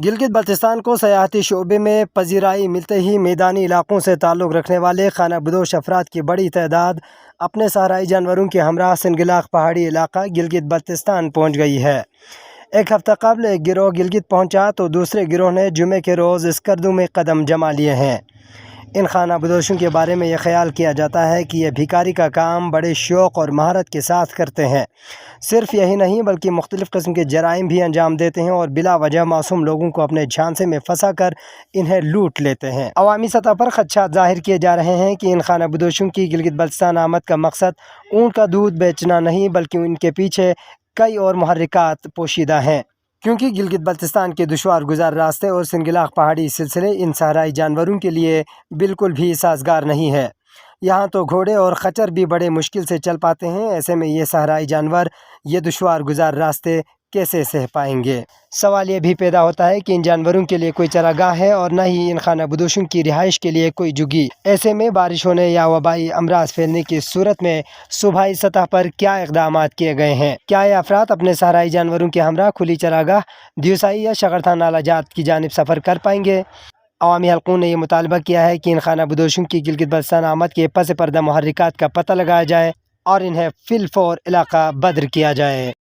گلگت بلتستان کو سیاحتی شعبے میں پذیرائی ملتے ہی میدانی علاقوں سے تعلق رکھنے والے خانہ بدوش افراد کی بڑی تعداد اپنے صحرائی جانوروں کے ہمراہ سنگلاخ پہاڑی علاقہ گلگت بلتستان پہنچ گئی ہے۔ ایک ہفتہ قبل ایک گروہ گلگت پہنچا تو دوسرے گروہ نے جمعے کے روز اسکردو میں قدم جما لیے ہیں۔ ان خانہ بدوشوں کے بارے میں یہ خیال کیا جاتا ہے کہ یہ بھکاری کا کام بڑے شوق اور مہارت کے ساتھ کرتے ہیں۔ صرف یہی نہیں بلکہ مختلف قسم کے جرائم بھی انجام دیتے ہیں اور بلا وجہ معصوم لوگوں کو اپنے جھانسے میں پھنسا کر انہیں لوٹ لیتے ہیں۔ عوامی سطح پر خدشات ظاہر کیے جا رہے ہیں کہ ان خانہ بدوشوں کی گلگت بلتستان آمد کا مقصد اونٹ کا دودھ بیچنا نہیں بلکہ ان کے پیچھے کئی اور محرکات پوشیدہ ہیں، کیونکہ گلگت بلتستان کے دشوار گزار راستے اور سنگلاخ پہاڑی سلسلے ان صحرائی جانوروں کے لیے بالکل بھی سازگار نہیں ہے۔ یہاں تو گھوڑے اور خچر بھی بڑے مشکل سے چل پاتے ہیں، ایسے میں یہ صحرائی جانور یہ دشوار گزار راستے کیسے سہ پائیں گے؟ سوال یہ بھی پیدا ہوتا ہے کہ ان جانوروں کے لیے کوئی چراگاہ ہے اور نہ ہی ان خانہ بدوشوں کی رہائش کے لیے کوئی جگی۔ ایسے میں بارش ہونے یا وبائی امراض پھیلنے کی صورت میں صوبائی سطح پر کیا اقدامات کیے گئے ہیں؟ کیا یہ افراد اپنے صحرائی جانوروں کے ہمراہ کھلی چراگاہ دیوسائی یا شگرتھا نالہ جات کی جانب سفر کر پائیں گے؟ عوامی حلقوں نے یہ مطالبہ کیا ہے کہ ان خانہ بدوشوں کی گلگت بلتستان آمد کے پس پردہ محرکات کا پتہ لگایا جائے اور انہیں فی الفور علاقہ بدر کیا جائے۔